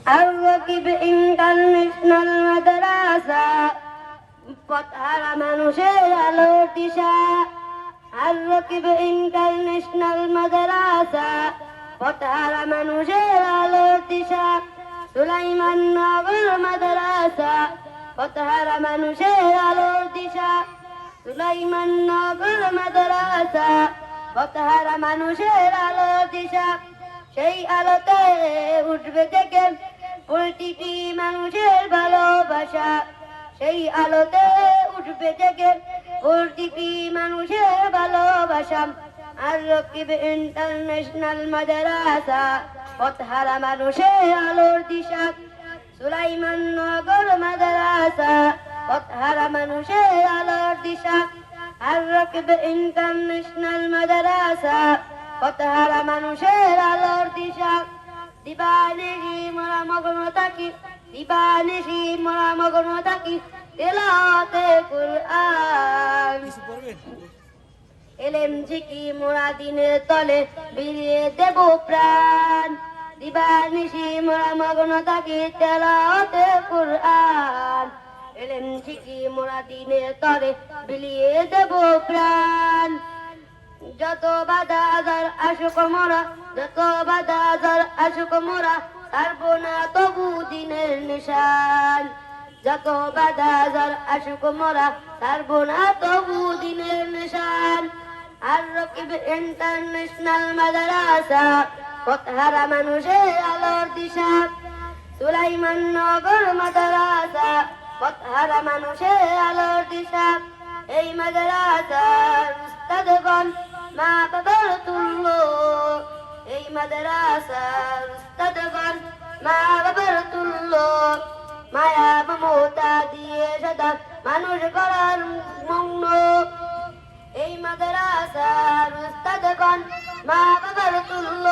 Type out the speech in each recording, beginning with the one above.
الركب international মাদ্রাসা পথহারা মানুষের আলোর দিশা الركب international মাদ্রাসা পথহারা মানুষের আলোর দিশা সুলাইমান নগর মাদ্রাসা পথহারা মানুষের আলোর দিশা সুলাইমান নগর মাদ্রাসা পথহারা মানুষের আলোর দিশা সেই আলোতে উঠবে থেকে প্রতিটি মানুষের ভালোবাসা সেই আলোতে উঠবে থেকে প্রতিটি মানুষের ভালোবাসা الركب ইন্টারন্যাশনাল মাদ্রাসা পথহারা মানুষের আলোর দিশা সুলাইমান নগর মাদ্রাসা পথহারা মানুষের আলোর দিশা الركب ইন্টারন্যাশনাল মাদ্রাসা পথহারা মানুষের আলোর দিশা দিবানিশি মোরা মগ্ন থাকি দিবানিশি মোরা মগ্ন থাকি তেলাওয়াতে কুরআন এলেম জিকি মোরা দিনের তলে বিলিয়ে দেব প্রাণ দিবানিশি মোরা মগ্ন থাকি তেলাওয়াতে কুরআন এলেম জিকি মোরা দিনের তলে বিলিয়ে দেব প্রাণ যত বাধা আজার আসুক মোরা যত বাধা আজার আসুক মোরা ছাড়বো না তবু দিনের নিশান যত বাধা আজার আসুক মোরা ছাড়বো না তবু দিনের নিশান الركب ইন্টারন্যাশনাল মাদ্রাসা পথহারা মানুষের আলোর দিশা সুলাইমান নগর মাদ্রাসা পথহারা মানুষের আলোর দিশা এই মাদ্রাসার উস্তাদগণ মা বাবার তুল্য এই মাদ্রাসার উস্তাদগণ মা বাবার তুল্য মায়া মমতা দিয়ে সদা মানুষ গড়ার মগ্ন এই মাদ্রাসার উস্তাদগণ মা বাবার তুল্য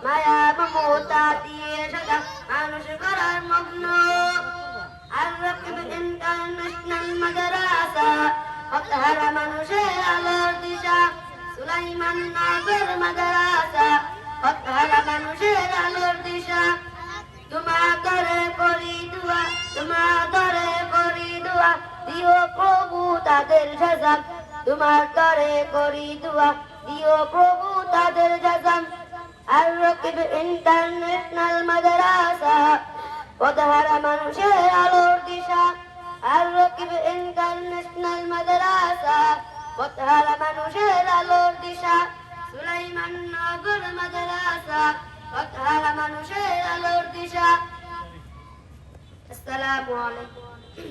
মায়া মমতা দিয়ে সদা মানুষ গড়ার মগ্ন الركب ইন্টারন্যাশনাল মাদ্রাসা পথহারা মানুষের আলোর দিশা সুলাইমান নগর মাদ্রাসা পথহারা মানুষের আলোর দিশা তোমার দরে করি দুয়া তোমার দরে করি দুয়া দিও প্রভু তাদের সাজা তোমার দরে করি দুয়া দিও প্রভু তাদের সাজা الركب ইন্টারন্যাশনাল মাদ্রাসা পথহারা মানুষের আলোর দিশা الركب ইন্টারন্যাশনাল মাদ্রাসা পথহারা মানুষের আলোর দিশা সুলাইমান নগর মাদ্রাসা পথহারা মানুষের আলোর দিশা আসসালামু আলাইকুম।